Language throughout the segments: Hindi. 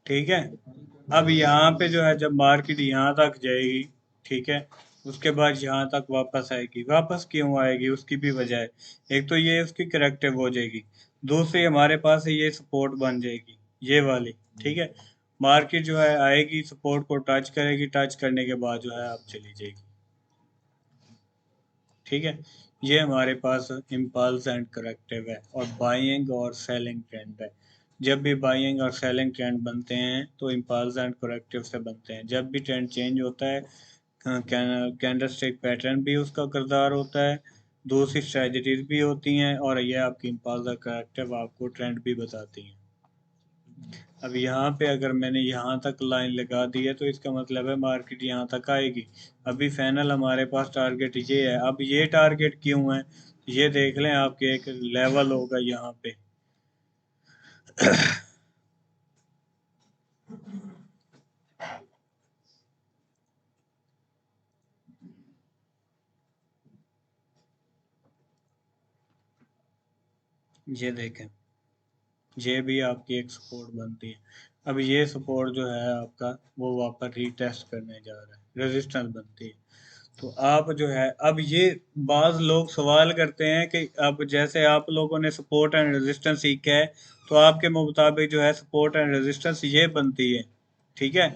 ठीक है। अब यहाँ पे जो है जब मार्केट यहाँ तक जाएगी, ठीक है, उसके बाद यहाँ तक वापस आएगी। वापस क्यों आएगी उसकी भी वजह है। एक तो ये उसकी करेक्टिव हो जाएगी, दूसरी हमारे पास ये सपोर्ट बन जाएगी, ये वाली। ठीक है, मार्केट जो है आएगी, सपोर्ट को टच करेगी, टच करने के बाद जो है आप चली जाएगी। ठीक है, ये हमारे पास इम्पल्स एंड करेक्टिव है, और बाइंग और सेलिंग ट्रेंड है। जब भी बाइंग और सेलिंग ट्रेंड बनते हैं तो इम्पल्स एंड करेक्टिव से बनते हैं। जब भी ट्रेंड चेंज होता है, कैंडलस्टिक पैटर्न भी उसका किरदार होता है, दूसरी स्ट्रेटजीज भी होती हैं, और ये आपकी इम्पल्स और करेक्टिव आपको ट्रेंड भी बताती हैं। अब यहाँ पे अगर मैंने यहाँ तक लाइन लगा दी है तो इसका मतलब है मार्केट यहाँ तक आएगी। अभी फाइनल हमारे पास टारगेट ये है। अब ये टारगेट क्यों है, ये देख लें, आपके एक लेवल होगा यहाँ पे। ये देखें, ये भी आपकी एक सपोर्ट बनती है। अब ये सपोर्ट जो है आपका, वो वापस रीटेस्ट करने जा रहा है, रेजिस्टेंस बनती है। तो आप जो है, अब ये बाज लोग सवाल करते हैं कि अब जैसे आप लोगों ने सपोर्ट एंड रेजिस्टेंस सीखा है, तो आपके मुताबिक जो है सपोर्ट एंड रेजिस्टेंस ये बनती है। ठीक है,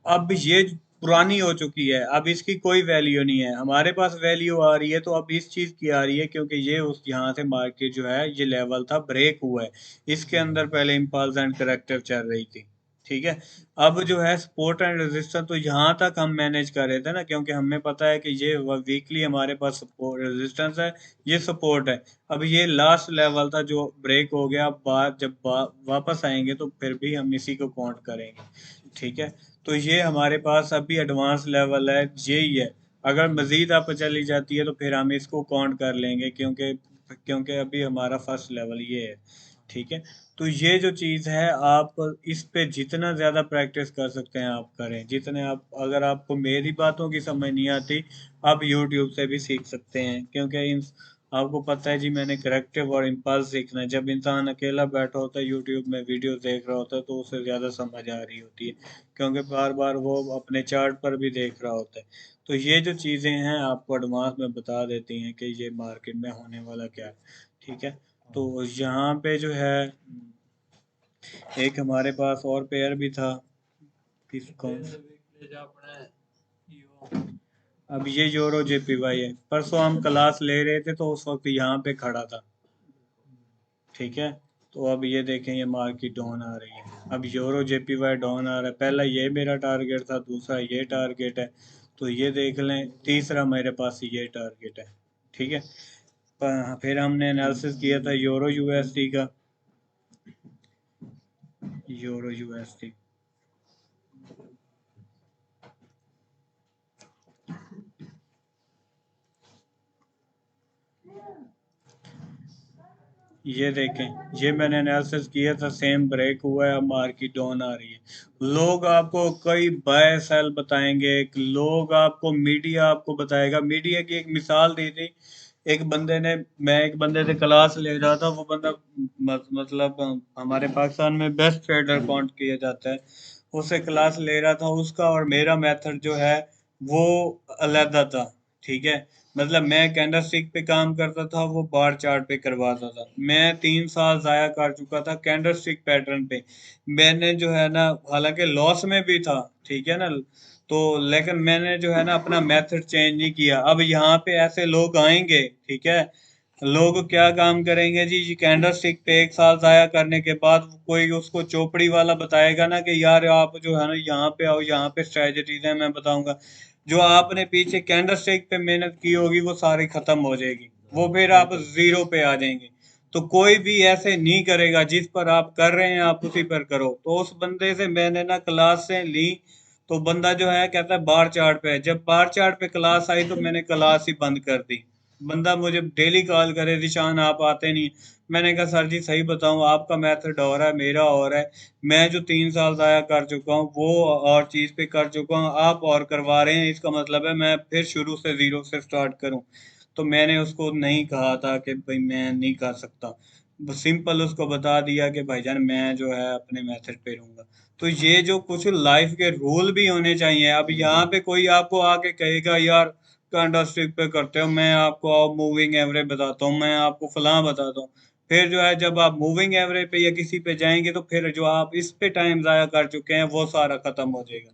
अब ये पुरानी हो चुकी है, अब इसकी कोई वैल्यू नहीं है। हमारे पास वैल्यू आ रही है तो अब इस चीज की आ रही है क्योंकि ये उस यहाँ से मार्केट जो है ये लेवल था, ब्रेक हुआ है। इसके अंदर पहले इम्पल्स एंड करेक्टिव चल रही थी। ठीक है, अब जो है सपोर्ट एंड रेजिस्टेंस तो यहाँ तक हम मैनेज कर रहे थे ना, क्योंकि हमें पता है कि ये वीकली हमारे पास सपोर्ट रेजिस्टेंस है, ये सपोर्ट है। अब ये लास्ट लेवल था जो ब्रेक हो गया। अब वापस आएंगे तो फिर भी हम इसी को काउंट करेंगे। ठीक है, तो ये हमारे पास अभी एडवांस लेवल है, यही है। अगर मजीद आप चली जाती है तो फिर हम इसको काउंट कर लेंगे, क्योंकि क्योंकि अभी हमारा फर्स्ट लेवल ये है। ठीक है, तो ये जो चीज़ है, आप इस पे जितना ज़्यादा प्रैक्टिस कर सकते हैं आप करें। जितने आप, अगर आपको मेरी बातों की समझ नहीं आती, आप यूट्यूब से भी सीख सकते हैं, क्योंकि इन आपको पता है जी, मैंने करेक्टिव और इम्पल्स सीखना है। जब इंसान अकेला बैठा होता है यूट्यूब में वीडियो देख रहा होता है तो उसे ज़्यादा समझ आ रही होती है, क्योंकि बार बार वो अपने चार्ट पर भी देख रहा होता है। तो ये जो चीज़ें हैं आपको एडवांस में बता देती हैं कि ये मार्केट में होने वाला क्या है। ठीक है, तो यहाँ पे जो है एक हमारे पास और पेयर भी था, किस कौन अब ये यूरो जेपीवाई है। परसों हम क्लास ले रहे थे तो उस वक्त यहाँ पे खड़ा था। ठीक है, तो अब ये देखें, ये मार्केट डाउन आ रही है। अब यूरो जेपीवाई डाउन आ रहा है। पहला ये मेरा टारगेट था, दूसरा ये टारगेट है, तो ये देख लें, तीसरा मेरे पास ये टारगेट है। ठीक है, फिर हमने एनालिसिस किया था यूरो यूएसडी का। यूरो यूएसडी, ये देखें, ये मैंने एनालिसिस किया था, सेम ब्रेक हुआ है, अब मार्केट डाउन आ रही है। लोग आपको कई बाय सेल बताएंगे, लोग आपको, मीडिया आपको बताएगा। मीडिया की एक मिसाल दी थी एक बंदे ने, मैं एक बंदे से क्लास ले रहा था। वो बंदा मतलब हमारे पाकिस्तान में बेस्ट ट्रेडर काउंट किया जाता है, उससे क्लास ले रहा था। उसका और मेरा मेथड जो है वो अलग था। ठीक है, मतलब मैं कैंडल स्टिक पे काम करता था, वो बार चार्ट पे करवाता था। मैं 3 साल जाया कर चुका था कैंडल स्टिक पैटर्न पे। मैंने जो है ना, हालांकि लॉस में भी था, ठीक है ना, तो लेकिन मैंने जो है ना अपना मेथड चेंज नहीं किया। अब यहाँ पे ऐसे लोग आएंगे, ठीक है, लोग क्या काम करेंगे जी कैंडल स्टिक पे 1 साल जाया करने के बाद कोई उसको चोपड़ी वाला बताएगा ना कि यार आप जो है ना यहाँ पे आओ, यहाँ पे स्ट्रेटजीज है मैं बताऊंगा। जो आपने पीछे कैंडल स्टिक पे मेहनत की होगी वो सारी खत्म हो जाएगी, वो फिर आप जीरो पे आ जाएंगे। तो कोई भी ऐसे नहीं करेगा, जिस पर आप कर रहे हैं आप उसी पर करो। तो उस बंदे से मैंने ना क्लास से ली, तो बंदा जो है कहता है बार चार्ट पे है। जब बार चार्ट पे क्लास आई तो मैंने क्लास ही बंद कर दी। बंदा मुझे डेली कॉल करे, निशान आप आते नहीं। मैंने कहा सर जी सही बताऊं, आपका मेथड और है, मेरा और है। मैं जो 3 साल ज़ाया कर चुका हूँ वो और चीज़ पे कर चुका हूँ, आप और करवा रहे हैं, इसका मतलब है मैं फिर शुरू से ज़ीरो से स्टार्ट करूँ। तो मैंने उसको नहीं कहा था कि भाई मैं नहीं कर सकता। सिंपल उसको बता दिया कि भाईजान मैं जो है अपने मेथड पे रहूंगा। तो ये जो कुछ लाइफ के रूल भी होने चाहिए। अब यहाँ पे कोई आपको आके कहेगा यार कांडा स्टिक पे करते हो, मैं आपको मूविंग एवरेज बताता हूँ, मैं आपको फलां बताता हूँ। फिर जो है जब आप मूविंग एवरेज पे या किसी पे जाएंगे तो फिर जो आप इस पे टाइम जाया कर चुके हैं वो सारा खत्म हो जाएगा।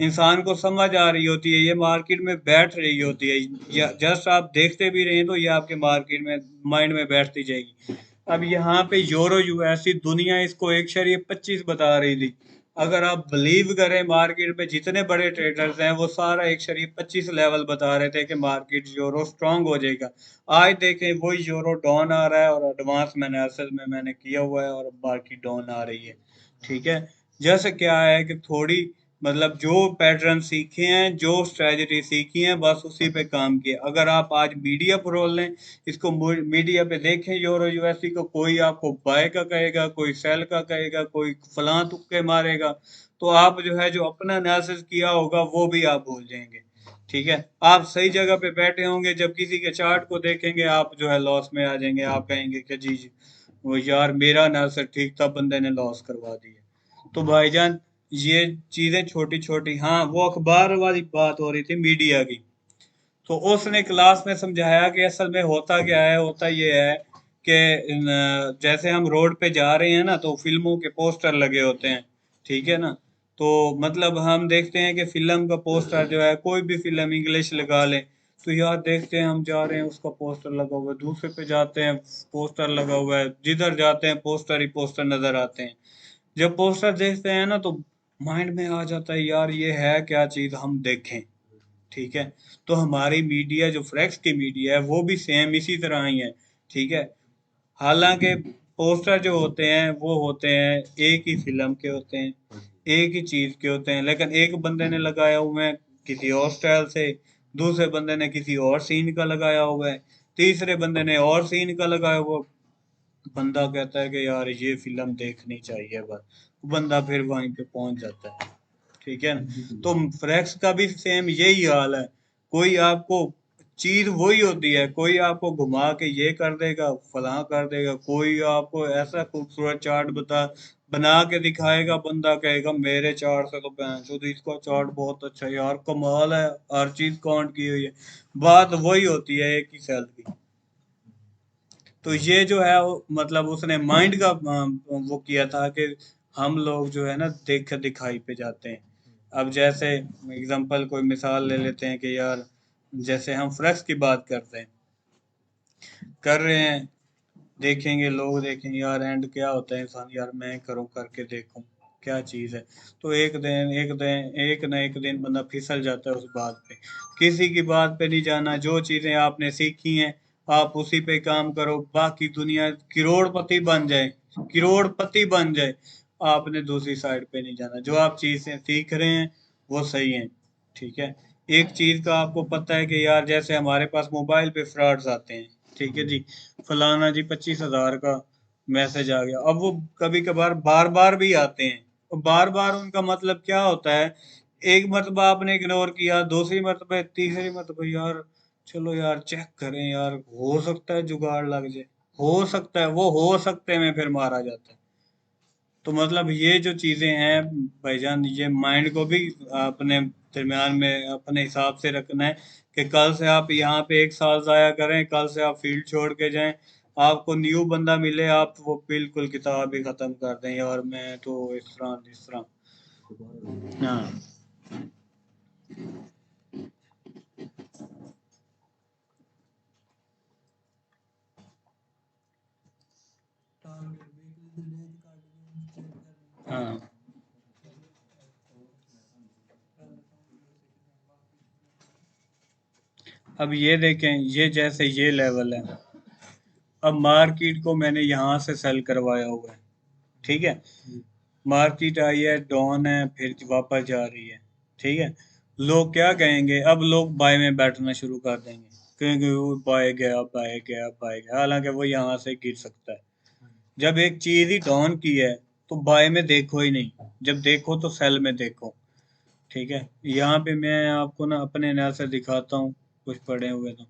इंसान को समझ आ रही होती है, ये मार्केट में बैठ रही होती है, या जस्ट आप देखते भी रहे तो ये आपके मार्केट में माइंड में बैठती जाएगी। अब यहाँ पे यूरो यूएससी दुनिया इसको 1.25 बता रही थी। अगर आप बिलीव करें मार्केट में जितने बड़े ट्रेडर्स हैं वो सारा 1.25 लेवल बता रहे थे कि मार्केट यूरो स्ट्रांग हो जाएगा। आज देखें वो यूरो डाउन आ रहा है और एडवांस एनालिसिस में मैंने किया हुआ है और मार्केट डाउन आ रही है। ठीक है। जैसे क्या है कि थोड़ी मतलब जो पैटर्न सीखे हैं, जो स्ट्रेटजी सीखी है, बस उसी पे काम किया। अगर आप आज मीडिया पर रोल लें, इसको मीडिया पे देखें यूरो यूएसडी को, कोई आपको बाय का कहेगा, कोई सेल का कहेगा, कोई फलां तुक्के मारेगा, तो आप जो है जो अपना एनालिसिस किया होगा वो भी आप भूल जाएंगे। ठीक है। आप सही जगह पे बैठे होंगे, जब किसी के चार्ट को देखेंगे आप जो है लॉस में आ जाएंगे। आप कहेंगे कि जी जी वो यार मेरा एनालिसिस ठीक था, बंदे ने लॉस करवा दिया। तो भाईजान ये चीजें छोटी छोटी, हाँ वो अखबार वाली बात हो रही थी मीडिया की। तो उसने क्लास में समझाया कि असल में होता क्या है, होता ये है कि जैसे हम रोड पे जा रहे हैं ना तो फिल्मों के पोस्टर लगे होते हैं। ठीक है ना। तो मतलब हम देखते हैं कि फिल्म का पोस्टर जो है, कोई भी फिल्म इंग्लिश लगा ले, तो यार देखते हैं हम जा रहे हैं उसका पोस्टर लगा हुआ है, दूसरे पे जाते हैं पोस्टर लगा हुआ है, जिधर जाते हैं पोस्टर ही पोस्टर नजर आते हैं। जब पोस्टर देखते हैं ना तो माइंड में आ जाता है यार ये है क्या चीज, हम देखें। ठीक है। तो हमारी मीडिया जो फ्रेक्स की मीडिया है वो भी सेम इसी तरह ही है। ठीक है। हालांकि पोस्टर जो होते हैं वो होते हैं एक ही फिल्म के होते हैं, एक ही चीज के होते हैं, लेकिन एक बंदे ने लगाया हुआ है किसी और स्टाइल से, दूसरे बंदे ने किसी और सीन का लगाया हुआ है, तीसरे बंदे ने और सीन का लगाया हुआ। बंदा कहता है कि यार ये फिल्म देखनी चाहिए, बस बंदा फिर वहीं पे पहुंच जाता है। ठीक है ना। तो फ्रेक्स का भी सेम यही हाल है। कोई आपको चीज वही होती है, कोई आपको घुमा के ये कर देगा, फलां कर देगा, कोई आपको ऐसा खूबसूरत चार्ट बना के दिखाएगा, बंदा कहेगा मेरे चार्ट से तो तो इसका चार्ट बहुत अच्छा है यार, कमाल है, हर चीज काउंट की हुई है। बात वही होती है एक ही सेल की। तो ये जो है मतलब उसने माइंड का वो किया था कि हम लोग जो है ना देख दिखाई पे जाते हैं। अब जैसे एग्जांपल कोई मिसाल ले लेते हैं कि यार जैसे हम फ्रेक्स की बात करते हैं, कर रहे हैं, देखेंगे लोग देखेंगे यार एंड क्या होता है, इंसान यार मैं करूँ करके देखूं क्या चीज है। तो एक ना एक दिन बंदा फिसल जाता है उस बात पे। किसी की बात पे नहीं जाना, जो चीजें आपने सीखी हैं आप उसी पे काम करो, बाकी दुनिया करोड़पति बन जाए, करोड़पति बन जाए, आपने दूसरी साइड पे नहीं जाना। जो आप चीजें सीख रहे हैं वो सही है। ठीक है। एक चीज का आपको पता है कि यार जैसे हमारे पास मोबाइल पे फ्रॉड्स आते हैं। ठीक है जी, फलाना जी 25,000 का मैसेज आ गया। अब वो कभी कभार बार बार भी आते हैं, और बार बार उनका मतलब क्या होता है, एक मरतबा आपने इग्नोर किया, दूसरी मरतबा, तीसरी मरतबा, यार चलो यार चेक करें यार, हो सकता है जुगाड़ लग जाए, हो सकता है, वो हो सकते में फिर मारा जाता है। तो मतलब ये जो चीजें हैं भाईजान, ये माइंड को भी अपने दरम्यान में अपने हिसाब से रखना है कि कल से आप यहाँ पे 1 साल जाया करें, कल से आप फील्ड छोड़ के जाएं, आपको न्यू बंदा मिले, आप वो बिल्कुल किताब ही खत्म कर दें और मैं तो इस तरह। हाँ। हाँ। अब ये देखें, ये जैसे ये लेवल है, अब मार्केट को मैंने यहाँ से सेल करवाया हुआ है। ठीक है। मार्केट आई है, डाउन है, फिर वापस जा रही है। ठीक है। लोग क्या कहेंगे, अब लोग बाय में बैठना शुरू कर देंगे, क्योंकि वो बाय गया, बाय गया, बाय गया, हालांकि वो यहाँ से गिर सकता है। जब एक चीज ही डाउन की है तो बाय में देखो ही नहीं, जब देखो तो सेल में देखो। ठीक है। यहाँ पे मैं आपको ना अपने एनालिसिस दिखाता हूँ, कुछ पढ़े हुए तो।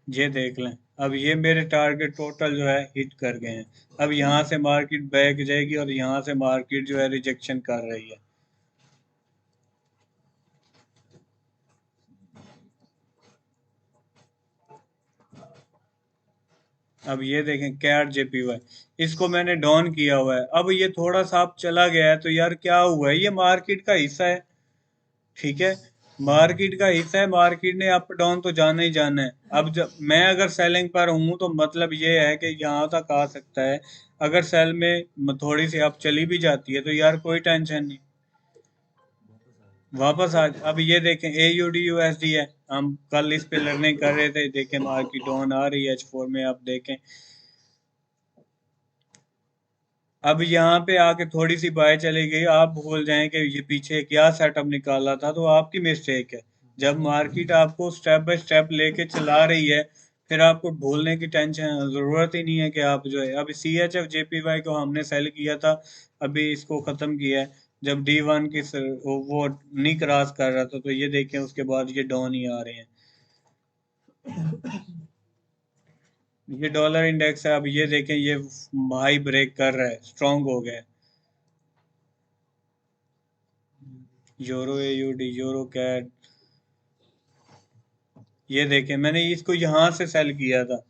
ये देख लें, अब ये मेरे टारगेट टोटल जो है हिट कर गए हैं। अब यहाँ से मार्केट बैक जाएगी और यहाँ से मार्केट जो है रिजेक्शन कर रही है। अब ये देखें कैट जेपीवाई, इसको मैंने डाउन किया हुआ है। अब ये थोड़ा सा अब चला गया है तो यार क्या हुआ है, ये मार्केट का हिस्सा है। ठीक है, मार्केट का हिस्सा है, मार्केट ने अप डाउन तो जाना ही जाना है। अब जब मैं अगर सेलिंग पर हूं तो मतलब ये है कि यहाँ तक आ सकता है। अगर सेल में थोड़ी सी अप चली भी जाती है तो यार कोई टेंशन नहीं, वापस आ। अब ये देखें AUD USD है, हम कल इस पे लर्निंग कर रहे थे, देखें मार्केट डाउन आ रही है H4 में। आप देखें अब यहाँ पे आके थोड़ी सी बाय चली गई, आप भूल जाएं कि ये पीछे क्या सेटअप निकाला था, तो आपकी मिस्टेक है। जब मार्केट आपको स्टेप बाय स्टेप लेके चला रही है, फिर आपको भूलने की टेंशन जरूरत ही नहीं है कि आप जो है। अब CHF JPY को हमने सेल किया था, अभी इसको खत्म किया है। जब D1 की वो नहीं क्रॉस कर रहा था, तो ये देखें उसके बाद ये डाउन ही आ रहे हैं। ये डॉलर इंडेक्स है, अब ये देखें ये हाई ब्रेक कर रहा है, स्ट्रांग हो गया है। यूरो AUD, यूरो कैड, ये देखें मैंने इसको यहाँ से सेल किया था,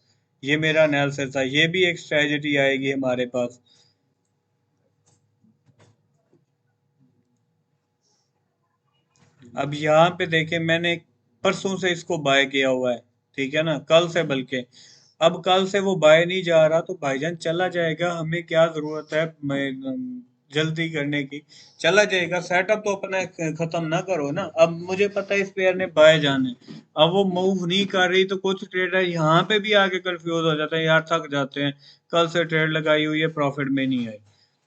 ये मेरा एनालिसिस था। ये भी एक स्ट्रेटजी आएगी हमारे पास। अब यहाँ पे देखें मैंने परसों से इसको बाय किया हुआ है, ठीक है ना, कल से बल्कि। अब कल से वो बाय नहीं जा रहा तो भाईजान चला जाएगा, हमें क्या जरूरत है जल्दी करने की। चला जाएगा, सेटअप तो अपना खत्म ना करो ना। अब मुझे पता है इस पेयर ने बाय जाने, अब वो मूव नहीं कर रही तो कुछ ट्रेडर यहाँ पे भी आके कंफ्यूज हो जाते हैं, यार थक जाते हैं। कल से ट्रेड लगाई हुई है, प्रॉफिट में नहीं आई,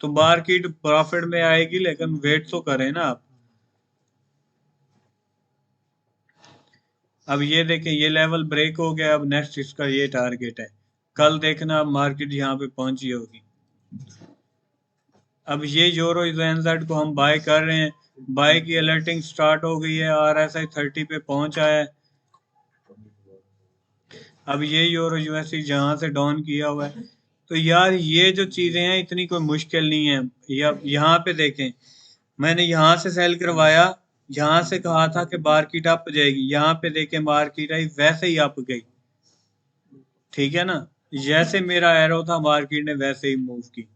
तो मार्केट प्रॉफिट में आएगी, लेकिन वेट तो करें ना आप। अब ये देखें ये लेवल ब्रेक हो गया, अब नेक्स्ट इसका ये टारगेट है। कल देखना अब मार्केट यहाँ पे पहुंची होगी। अब ये यूरो जेड को हम बाय कर रहे हैं, बाय की अलर्टिंग स्टार्ट हो गई है, RSI 30 पे पहुंचा है। अब ये यूरो USD जहां से डाउन किया हुआ है, तो यार ये जो चीजें हैं इतनी कोई मुश्किल नहीं है। यहाँ पे देखें, मैंने यहाँ से सेल करवाया, यहाँ से कहा था कि मार्केट अप जाएगी, यहाँ पे देखें मार्केट आई वैसे ही अप गई। ठीक है ना, जैसे मेरा एरो था मार्केट ने वैसे ही मूव की।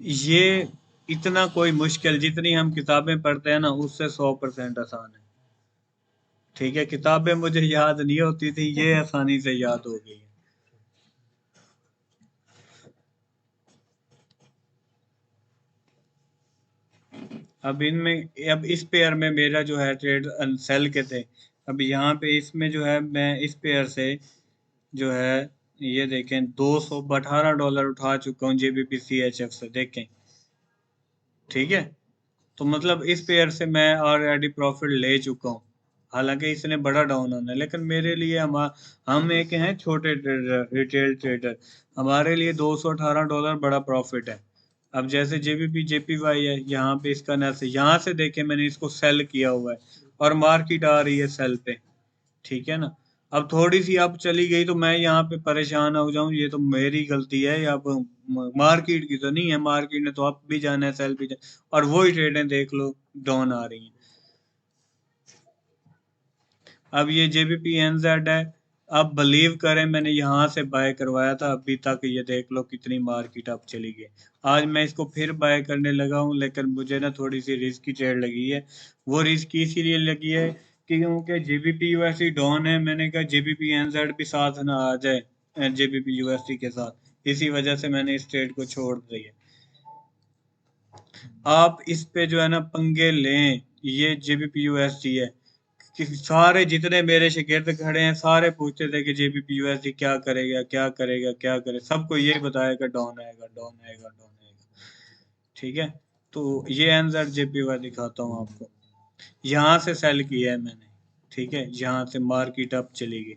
ये इतना कोई मुश्किल, जितनी हम किताबें पढ़ते हैं ना उससे 100% आसान है। ठीक है, किताबें मुझे याद नहीं होती थी, ये आसानी से याद हो गई है। अब इनमें, अब इस पेयर में मेरा जो है ट्रेड सेल के थे। अब यहाँ पे इसमें जो है मैं इस पेयर से जो है ये देखें $218 उठा चुका हूँ JBP CHF से, देखें। ठीक है, तो मतलब इस पेयर से मैं ऑलरेडी प्रॉफिट ले चुका हूँ। हालांकि इसने बड़ा डाउन होना है, लेकिन मेरे लिए हम एक हैं छोटे ट्रेडर, रिटेल ट्रेडर, हमारे लिए $218 बड़ा प्रॉफिट है। अब जैसे JBP JPY है, यहाँ पे इसका नेस, यहाँ से देखे मैंने इसको सेल किया हुआ है और मार्केट आ रही है सेल पे। ठीक है ना, अब थोड़ी सी अब चली गई तो मैं यहाँ पे परेशान हो जाऊं, ये तो मेरी गलती है। अब मार्केट की तो नहीं है, मार्केट ने तो अप भी जाना है, सेल भी जाना, और वही ट्रेडें देख लो डाउन आ रही हैं। अब ये JBP NZ है, अब बिलीव करें मैंने यहाँ से बाय करवाया था, अभी तक ये देख लो कितनी मार्केट अप चली गई। आज मैं इसको फिर बाय करने लगा हूँ, लेकिन मुझे ना थोड़ी सी रिस्क की ट्रेड लगी है। वो रिस्क इसीलिए लगी है कि क्योंकि JBP USD डाउन है, मैंने कहा JBP NZ भी साथ ना आ जाए JBP USD के साथ, इसी वजह से मैंने इस ट्रेड को छोड़ दिया। आप इस पे जो है ना पंगे लें, ये JBP USD है कि सारे जितने मेरे शागिर्द खड़े हैं सारे पूछते थे कि JBP USD क्या करेगा, क्या करेगा, क्या करे, सबको यही बताएगा डाउन आएगा, डाउन आएगा, डाउन आएगा। ठीक है, तो ये NZJPY दिखाता हूँ आपको, यहाँ से सेल किया है मैंने। ठीक है, यहाँ से मार्केट अप चली गई।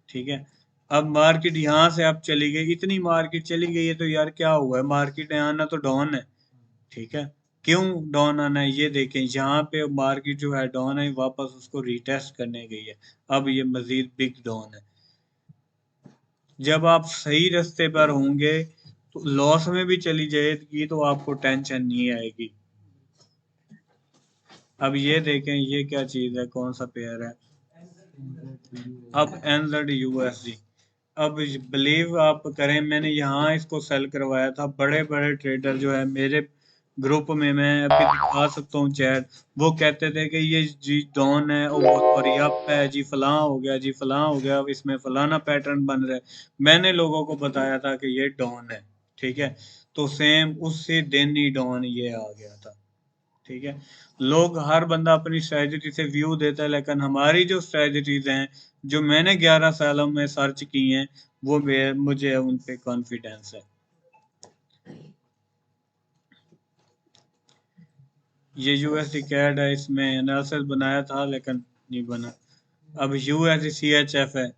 ठीक है, अब मार्केट यहाँ से अप चली गई, इतनी मार्केट चली गई है तो यार क्या हुआ है, मार्केट यहाँ ना तो डाउन है, ठीक है, क्यों डाउन आना है ये देखें, यहाँ पे मार्केट जो है डाउन है, वापस उसको रिटेस्ट करने गई है, अब ये मजीद बिग डाउन है। जब आप सही रास्ते पर होंगे तो लॉस में भी चली जाएगी तो आपको टेंशन नहीं आएगी। अब ये देखें ये क्या चीज है, कौन सा पेयर है, अब एनजेड यूएसडी। अब बिलीव आप करें, मैंने यहाँ इसको सेल करवाया था, बड़े बड़े ट्रेडर जो है मेरे ग्रुप में, मैं अभी दिखा सकता हूँ चैट, वो कहते थे कि ये जी डाउन है और सॉरी अप है जी, फलां हो गया जी, फलां हो गया, अब इसमें फलाना पैटर्न बन रहा है। मैंने लोगों को बताया था कि ये डाउन है, ठीक है, तो सेम उसी दिन ही डाउन ये आ गया था। ठीक है, लोग हर बंदा अपनी स्ट्रेटजी से व्यू देता है, लेकिन हमारी जो स्ट्रेटजीज हैं, जो मैंने 11 सालों में सर्च की हैं, वो मुझे उन पे कॉन्फिडेंस है। ये यूएसडी कैड है, इसमें एनालिसिस बनाया था लेकिन नहीं बना। अब यूएसडी सीएचएफ है,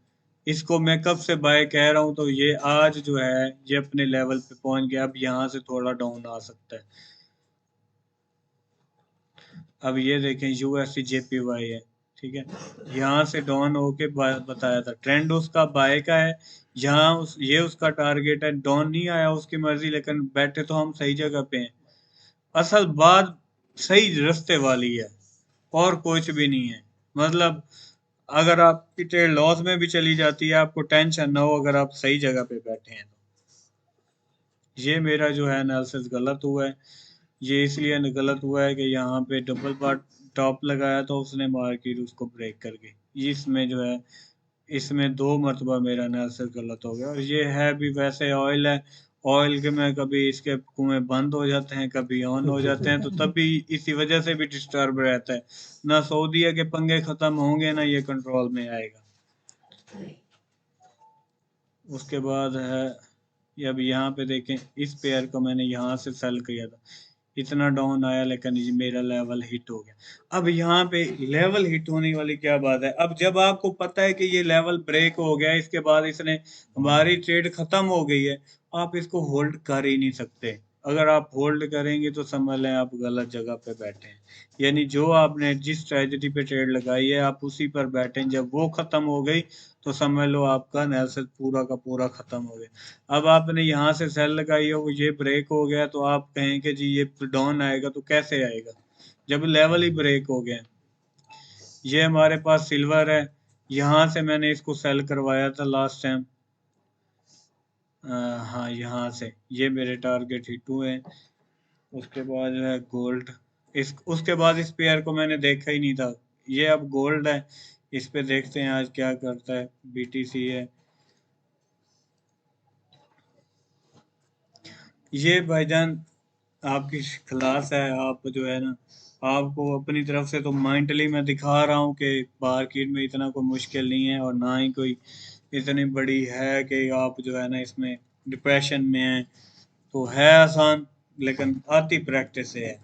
इसको मैं कब से बाय कह रहा हूँ, तो ये आज जो है ये अपने लेवल पे पहुंच गया, अब यहाँ से थोड़ा डाउन आ सकता है। अब ये देखें यूएसडी जेपीवाई है, ठीक है, यहाँ से डाउन होके बताया था, ट्रेंड उसका बाय का है, यहाँ ये उसका टारगेट है, डाउन नहीं आया उसकी मर्जी, लेकिन बैठे तो हम सही जगह पे हैं। असल बात सही रास्ते वाली है और कुछ भी नहीं है। मतलब अगर आपकी ट्रेड लॉस में भी चली जाती है, आपको टेंशन ना हो अगर आप सही जगह पे बैठे हैं तो। ये मेरा जो है एनालिसिस गलत हुआ है, ये इसलिए गलत हुआ है कि यहाँ पे डबल बार टॉप लगाया तो उसने मार्केट उसको ब्रेक कर गई, इसमें जो है इसमें दो मरतबा मेरा एनालिसिस गलत हो गया। और ये है भी वैसे ऑयल है, ऑयल के में कभी इसके कुएं बंद हो जाते हैं, कभी ऑन हो जाते हैं, तो तभी इसी वजह से भी डिस्टर्ब रहता है। ना सऊदीया के पंगे खत्म होंगे ना ये कंट्रोल में आएगा। उसके बाद है ये, अब यहाँ पे देखें इस पेयर को मैंने यहाँ से सेल किया था, इतना डाउन आया लेकिन ये मेरा लेवल हिट हो गया। अब यहाँ पे लेवल हिट होने वाली क्या बात है, अब जब आपको पता है कि ये लेवल ब्रेक हो गया, इसके बाद इसने हमारी ट्रेड खत्म हो गई है, आप इसको होल्ड कर ही नहीं सकते। अगर आप होल्ड करेंगे तो समझ लें आप गलत जगह पे बैठे हैं, यानी जो आपने जिस स्ट्रेटजी पे ट्रेड लगाई है आप उसी पर बैठे हैं, जब वो खत्म हो गई तो समझ लो आपका एनालिसिस पूरा का पूरा खत्म हो गया। अब आपने यहाँ से सेल लगाई हो, ये ब्रेक हो गया, तो आप कहें कि जी ये डाउन आएगा, तो कैसे आएगा जब लेवल ही ब्रेक हो गया। ये हमारे पास सिल्वर है, यहाँ से मैंने इसको सेल करवाया था लास्ट टाइम, हाँ यहाँ से ये मेरे टारगेट हिट हुए हैं। उसके बाद जो है गोल्ड, इस उसके बाद इस पेयर को मैंने देखा ही नहीं था, ये अब गोल्ड है, इस पे देखते हैं आज क्या करता है। बीटीसी है, ये भाईजान आपकी क्लास है, आप जो है ना, आपको अपनी तरफ से तो मेंटली मैं दिखा रहा हूँ कि मार्केट में इतना कोई मुश्किल नहीं है और ना ही कोई इतनी बड़ी है कि आप जो है ना इसमें डिप्रेशन में हैं, तो है आसान लेकिन आती प्रैक्टिस से है।